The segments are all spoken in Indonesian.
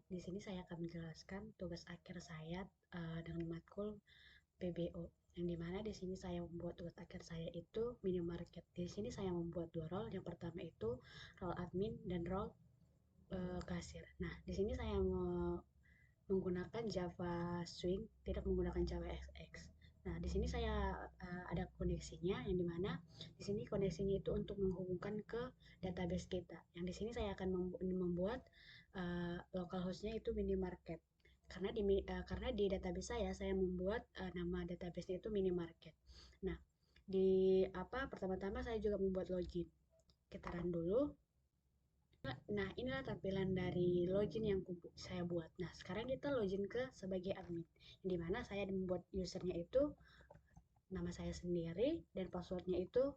Di sini saya akan menjelaskan tugas akhir saya dengan matkul PBO. Yang dimana di sini saya membuat tugas akhir saya itu minimarket. Di sini saya membuat dua role. Yang pertama itu role admin dan role kasir. Nah, di sini saya menggunakan Java Swing, tidak menggunakan Java XX. Nah, di sini saya ada koneksinya, yang dimana di sini koneksinya itu untuk menghubungkan ke database kita. Yang di sini saya akan membuat localhost-nya itu minimarket. Karena di database saya membuat nama database-nya itu minimarket. Nah, pertama-tama saya juga membuat login. Kita run dulu. Nah, inilah tampilan dari login yang saya buat. Nah, sekarang kita login ke sebagai admin. Di mana saya membuat usernya itu nama saya sendiri dan passwordnya itu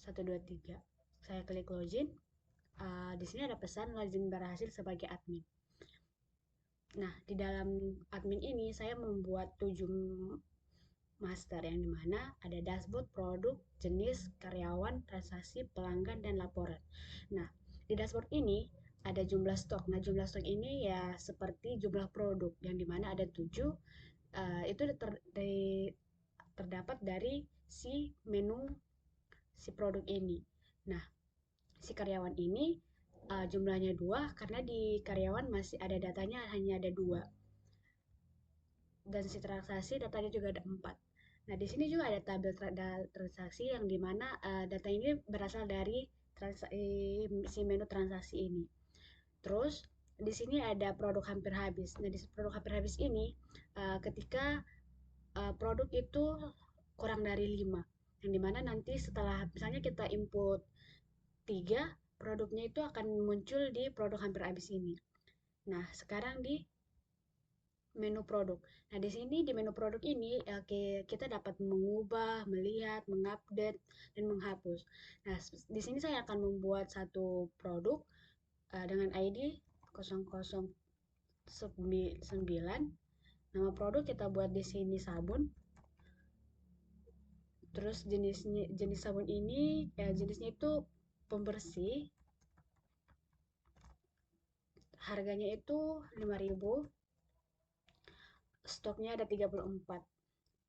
123. Saya klik login. Di sini ada pesan login berhasil sebagai admin. Nah, di dalam admin ini saya membuat 7 master yang dimana ada dashboard, produk, jenis, karyawan, transaksi, pelanggan, dan laporan. Nah, di dashboard ini ada jumlah stok. Nah, jumlah stok ini ya seperti jumlah produk yang dimana ada 7. Itu terdapat dari si menu si produk ini. Nah, si karyawan ini jumlahnya 2 karena di karyawan masih ada datanya hanya ada 2. Dan si transaksi datanya juga ada 4. Nah, di sini juga ada tabel transaksi yang dimana data ini berasal dari si menu transaksi ini. Terus di sini ada produk hampir habis. Nah, di produk hampir habis ini ketika produk itu kurang dari 5, yang dimana nanti setelah misalnya kita input 3, produknya itu akan muncul di produk hampir habis ini. Nah, sekarang di menu produk. Nah, di sini di menu produk ini kita dapat mengubah, melihat, mengupdate, dan menghapus. Nah, di sini saya akan membuat satu produk dengan ID 0009. Nama produk kita buat di sini sabun. Terus jenis sabun ini jenisnya itu pembersih. Harganya itu 5.000. Stoknya ada 34.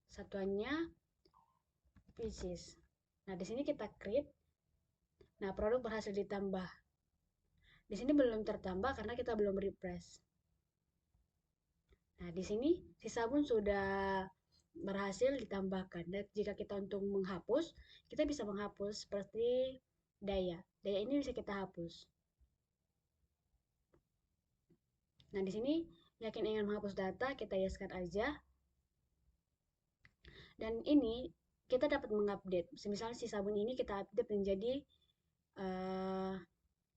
Satuannya pieces. Nah, di sini kita create. Nah, produk berhasil ditambah. Di sini belum tertambah karena kita belum refresh. Nah, di sini si sabun sudah berhasil ditambahkan. Dan jika kita untuk menghapus, kita bisa menghapus seperti daya. Daya ini bisa kita hapus. Nah, di sini yakin ingin menghapus data, kita yeskan aja. Dan ini kita dapat mengupdate. Misalnya si sabun ini kita update menjadi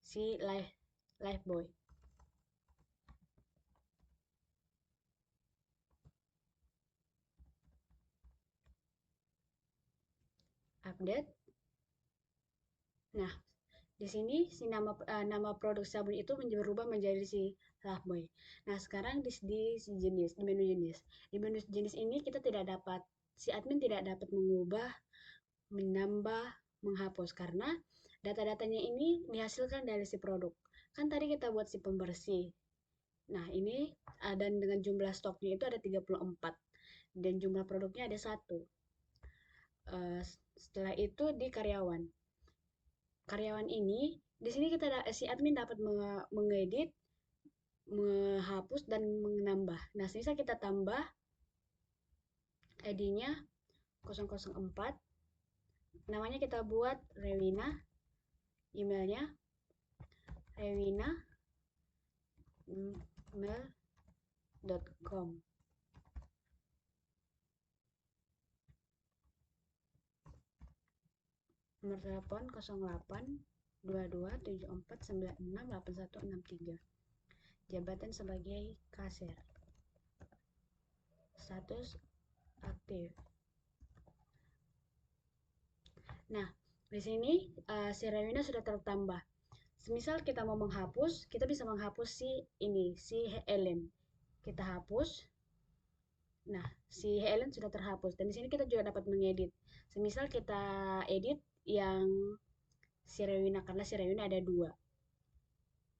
si Lifebuoy. Update. Nah, di sini si nama produk sabun itu berubah menjadi si Lifebuoy. Nah, sekarang di menu jenis. Di menu jenis ini kita tidak dapat, si admin tidak dapat mengubah, menambah, menghapus karena data-datanya ini dihasilkan dari si produk. Kan tadi kita buat si pembersih. Nah, ini dan dengan jumlah stoknya itu ada 34 dan jumlah produknya ada 1. Setelah itu di karyawan. Karyawan ini di sini si admin dapat mengedit, menghapus dan menambah. Nah, misal kita tambah ID-nya 004. Namanya kita buat Rewina. Emailnya rewina@mail.com. Nomor telepon 082274968163. Jabatan sebagai kasir. Status aktif. Nah, di sini si Rewina sudah tertambah. Semisal kita mau menghapus, kita bisa menghapus si Helen. Kita hapus. Nah, si Helen sudah terhapus. Dan di sini kita juga dapat mengedit. Semisal kita edit yang si Rewina, karena si Rewina ada 2.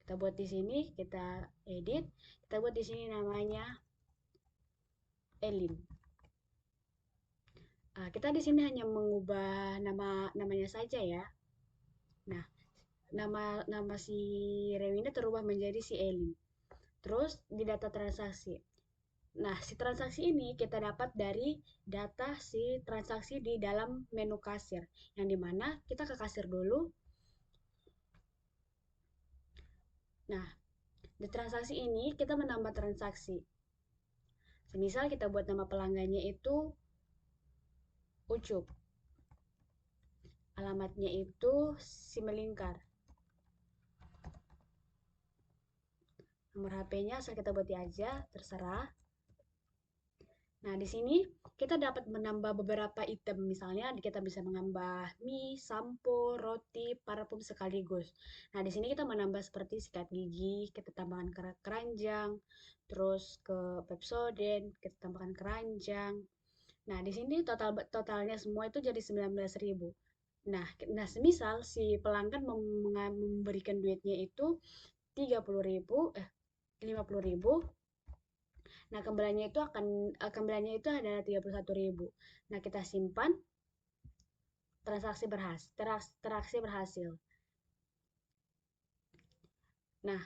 Kita buat di sini, kita edit, kita buat di sini namanya Elin. Kita di sini hanya mengubah namanya saja ya. Nah, nama si Rewina terubah menjadi si Elin. Terus di data transaksi. Nah, si transaksi ini kita dapat dari data si transaksi di dalam menu kasir. Yang dimana kita ke kasir dulu. Nah, di transaksi ini kita menambah transaksi. Semisal kita buat nama pelanggannya itu Ucup. Alamatnya itu Simelingkar. Nomor HP-nya asal kita buat aja, terserah. Nah, di sini kita dapat menambah beberapa item. Misalnya kita bisa menambah mie, sampo, roti, parfum sekaligus. Nah, di sini kita menambah seperti sikat gigi, kita tambahkan keranjang, terus ke Pepsodent, kita tambahkan keranjang. Nah, di sini totalnya semua itu jadi 19.000. Nah, semisal si pelanggan memberikan duitnya itu 30.000, 50.000. Nah, kembaliannya itu adalah 31.000. Nah, kita simpan transaksi berhasil. Nah,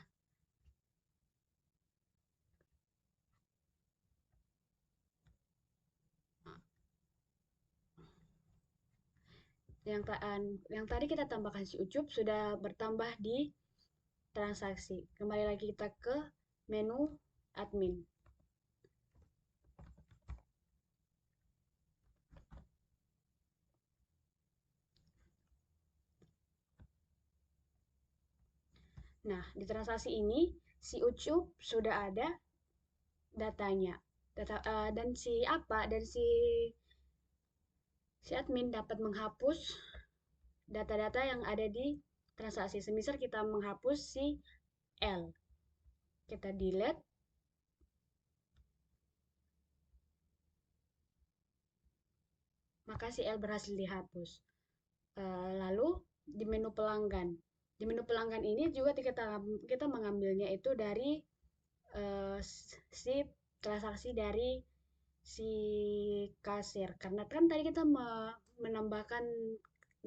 yang tadi kita tambahkan si Ucup sudah bertambah di transaksi. Kembali lagi kita ke menu admin. Nah, di transaksi ini si Ucup sudah ada datanya. Dan si admin dapat menghapus data-data yang ada di transaksi. Semisal kita menghapus si L, kita delete. Maka si L berhasil dihapus. Lalu di menu pelanggan. Di menu pelanggan ini juga kita mengambilnya itu dari si transaksi dari si kasir. Karena kan tadi kita menambahkan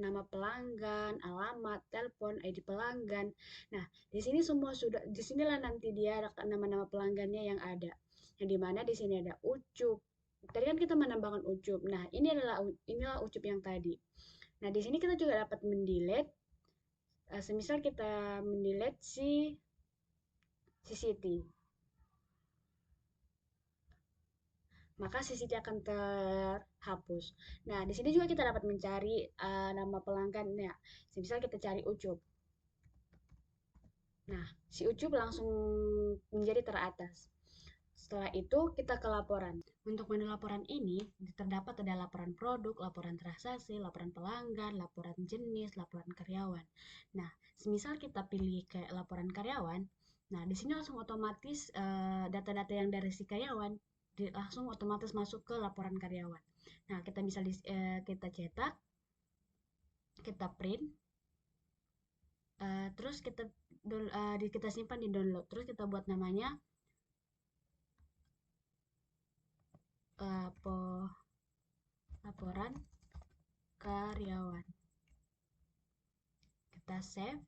nama pelanggan, alamat, telepon, ID pelanggan. Nah, di sini semua sudah, disinilah nanti dia nama-nama pelanggannya yang ada. Yang dimana di sini ada Ucup. Tadi kan kita menambahkan Ucup. Nah, inilah Ucup yang tadi. Nah, di sini kita juga dapat mendelete. Semisal kita mendelete si Siti, maka si Siti akan terhapus. Nah, di sini juga kita dapat mencari nama pelanggannya. Semisal kita cari Ucup. Nah, si Ucup langsung menjadi teratas. Setelah itu kita ke laporan. Untuk menu laporan ini terdapat ada laporan produk, laporan transaksi, laporan pelanggan, laporan jenis, laporan karyawan. Nah, semisal kita pilih kayak laporan karyawan, nah di sini langsung otomatis data-data yang dari si karyawan langsung otomatis masuk ke laporan karyawan. Nah, kita bisa kita cetak, kita print, terus kita simpan di download, terus kita buat namanya laporan karyawan. Kita save,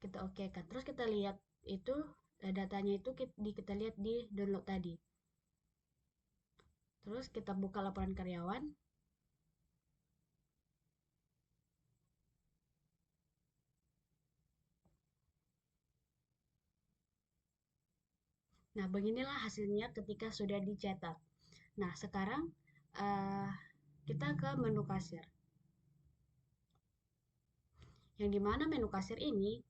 kita oke kan. Terus kita lihat itu datanya itu kita lihat di download tadi. Terus kita buka laporan karyawan. Nah, beginilah hasilnya ketika sudah dicetak. Nah, sekarang kita ke menu kasir. Yang dimana menu kasir ini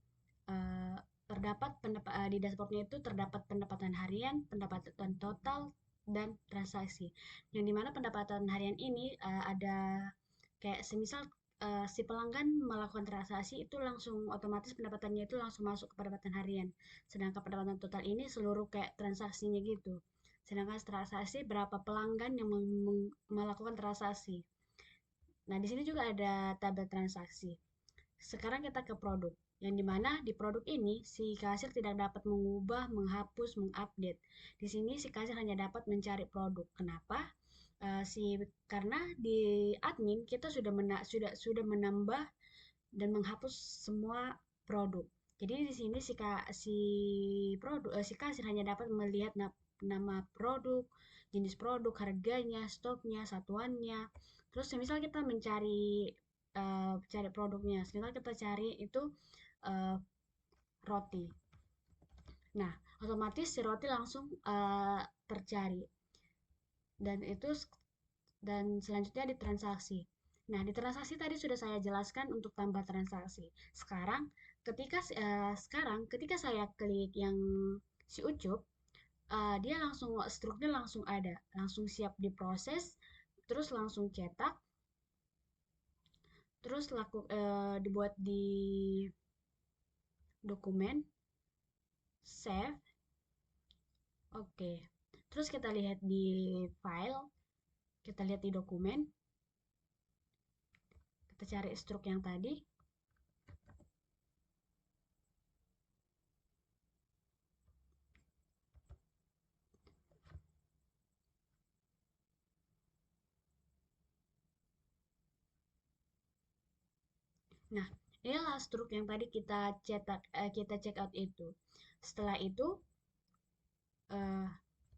terdapat di dashboardnya itu terdapat pendapatan harian, pendapatan total, dan transaksi. Yang dimana pendapatan harian ini ada kayak semisal si pelanggan melakukan transaksi itu langsung otomatis pendapatannya itu langsung masuk ke pendapatan harian. Sedangkan pendapatan total ini seluruh kayak transaksinya gitu. Sedangkan transaksi berapa pelanggan yang melakukan transaksi. Nah, di sini juga ada tabel transaksi. Sekarang kita ke produk, yang dimana di produk ini si kasir tidak dapat mengubah, menghapus, mengupdate. Di sini si kasir hanya dapat mencari produk. Kenapa? Karena di admin kita sudah menambah dan menghapus semua produk. Jadi di sini si kasir hanya dapat melihat nama produk, jenis produk, harganya, stoknya, satuannya. Terus misal kita cari produknya, misal kita cari itu uh, roti. Nah, otomatis si roti langsung tercari dan itu dan selanjutnya di transaksi. Nah, di transaksi tadi sudah saya jelaskan untuk tambah transaksi. Sekarang ketika saya klik yang si ucup, dia langsung struknya langsung ada, langsung siap diproses, terus langsung cetak, terus dibuat di dokumen, save, oke. Terus kita lihat di file, kita lihat di dokumen, kita cari struk yang tadi. Nah, inilah struk yang tadi kita check out itu. Setelah itu, eh,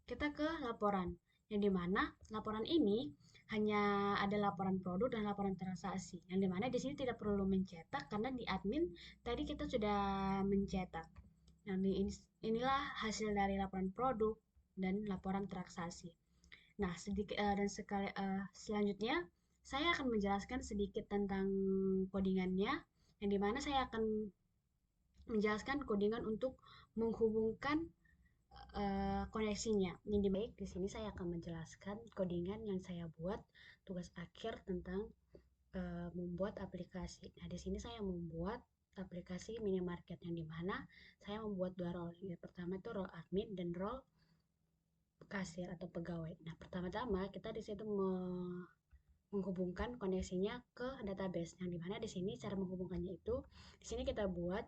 kita ke laporan, yang dimana laporan ini hanya ada laporan produk dan laporan transaksi, yang dimana di sini tidak perlu mencetak karena di admin tadi kita sudah mencetak. Nah, inilah hasil dari laporan produk dan laporan transaksi. Nah, selanjutnya saya akan menjelaskan sedikit tentang codingannya, yang dimana saya akan menjelaskan codingan untuk menghubungkan koneksinya. Yang baik, di sini saya akan menjelaskan codingan yang saya buat tugas akhir tentang membuat aplikasi. Nah, di sini saya membuat aplikasi minimarket yang dimana saya membuat dua role. Yang pertama itu role admin dan role kasir atau pegawai. Nah, pertama-tama kita di situ menghubungkan koneksinya ke database. Yang dimana di sini cara menghubungkannya itu, di sini kita buat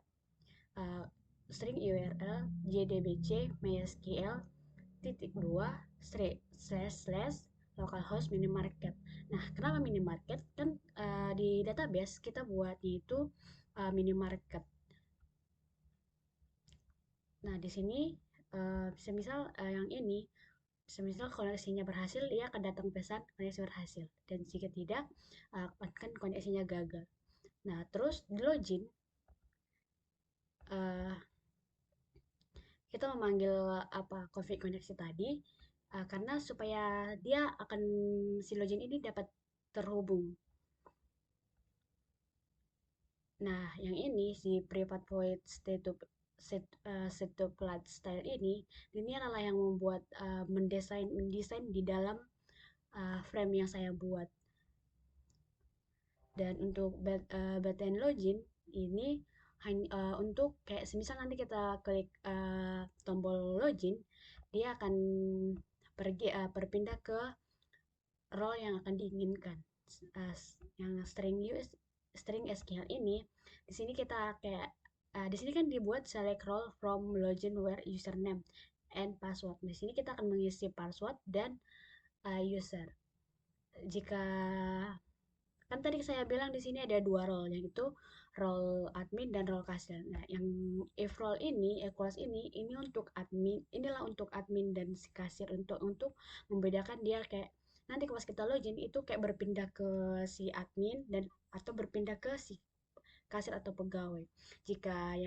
uh, string URL jdbc mysql titik dua slash slash localhost minimarket. Nah, kenapa minimarket? Kan di database kita buatnya itu minimarket. Nah, di sini semisal yang ini, semisal koneksinya berhasil, dia akan datang pesan koneksi berhasil. Dan jika tidak, akan koneksinya gagal. Nah, terus di login, uh, kita memanggil config koneksi tadi, karena supaya si login ini dapat terhubung. Nah, yang ini si private void set to plat style ini adalah yang membuat mendesain di dalam frame yang saya buat. Dan untuk button login ini untuk kayak semisal nanti kita klik tombol login, dia akan berpindah ke role yang akan diinginkan. Yang string SQL ini, di sini kita kayak di sini kan dibuat select role from login where username and password. Di sini kita akan mengisi password dan user. Jika kan tadi saya bilang di sini ada dua role, yaitu role admin dan role kasir. Nah, yang if role ini equals ini untuk admin, inilah untuk admin dan si kasir untuk membedakan dia kayak nanti pas kita login itu kayak berpindah ke si admin dan atau berpindah ke si kasir atau pegawai. Jika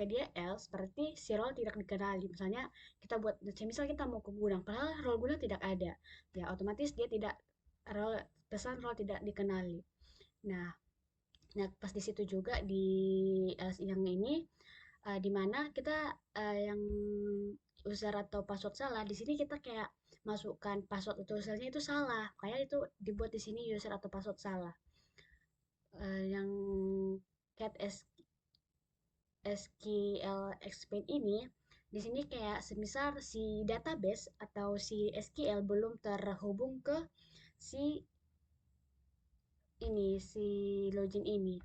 dia else berarti si role tidak dikenali. Misalnya misal kita mau ke gudang padahal role gudang tidak ada, ya otomatis dia tidak role pesan role tidak dikenali. Nah, pas di situ juga di yang ini di mana kita yang user atau password salah, di sini kita kayak masukkan password atau usernya itu salah, kayak itu dibuat di sini user atau password salah. Yang cat SQL Expand ini di sini kayak semisal si database atau si SQL belum terhubung ke si ini si login ini.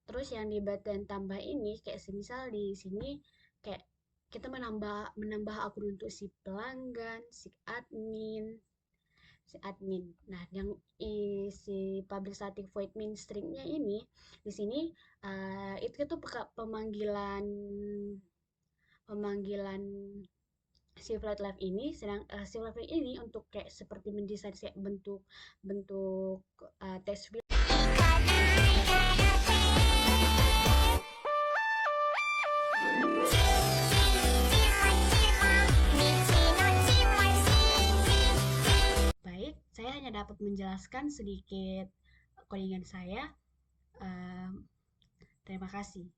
Terus yang di button tambah ini kayak semisal di sini kayak kita menambah akun untuk si pelanggan, si admin. Nah, yang si public static void main stringnya ini di sini itu tuh pemanggilan pemanggilan si flat live ini si flat live ini untuk kayak seperti mendesain kayak bentuk text field. Baik, saya hanya dapat menjelaskan sedikit codingan saya. Terima kasih.